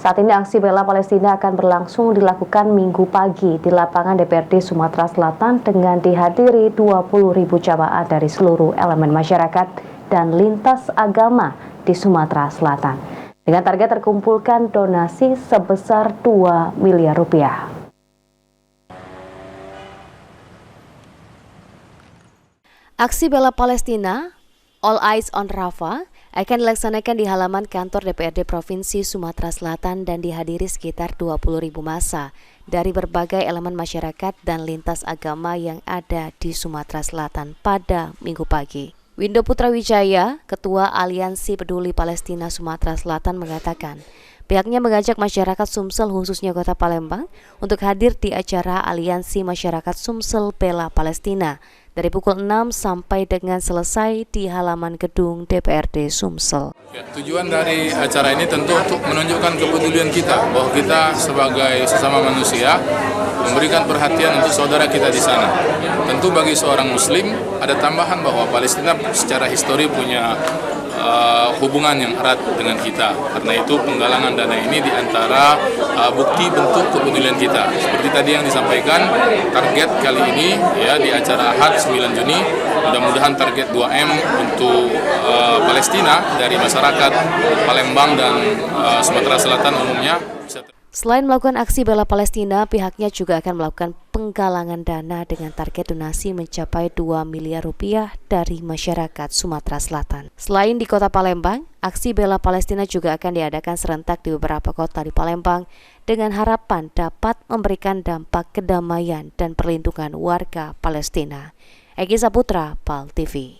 Saat ini aksi bela Palestina akan berlangsung dilakukan Minggu pagi di lapangan DPRD Sumatera Selatan dengan dihadiri 20.000 jamaah dari seluruh elemen masyarakat dan lintas agama di Sumatera Selatan. Dengan target terkumpulkan donasi sebesar 2 miliar rupiah. Aksi bela Palestina, All Eyes on Rafah, akan dilaksanakan di halaman kantor DPRD Provinsi Sumatera Selatan dan dihadiri sekitar 20.000 massa dari berbagai elemen masyarakat dan lintas agama yang ada di Sumatera Selatan pada Minggu pagi. Windo Putra Wijaya, Ketua Aliansi Peduli Palestina Sumatera Selatan mengatakan, pihaknya mengajak masyarakat Sumsel khususnya Kota Palembang untuk hadir di acara Aliansi Masyarakat Sumsel Bela Palestina dari pukul 6 sampai dengan selesai di halaman gedung DPRD Sumsel. Ya, tujuan dari acara ini tentu untuk menunjukkan kepedulian kita bahwa kita sebagai sesama manusia memberikan perhatian untuk saudara kita di sana. Tentu bagi seorang Muslim ada tambahan bahwa Palestina secara histori punya hubungan yang erat dengan kita. Karena itu penggalangan dana ini diantara bukti bentuk kepedulian kita. Seperti tadi yang disampaikan, target kali ini ya di acara Ahad 9 Juni, mudah-mudahan target 2M untuk Palestina dari masyarakat Palembang dan Sumatera Selatan umumnya. Selain melakukan aksi bela Palestina, pihaknya juga akan melakukan penggalangan dana dengan target donasi mencapai 2 miliar rupiah dari masyarakat Sumatera Selatan. Selain di Kota Palembang, aksi bela Palestina juga akan diadakan serentak di beberapa kota di Palembang dengan harapan dapat memberikan dampak kedamaian dan perlindungan warga Palestina. Egi Saputra, PAL TV.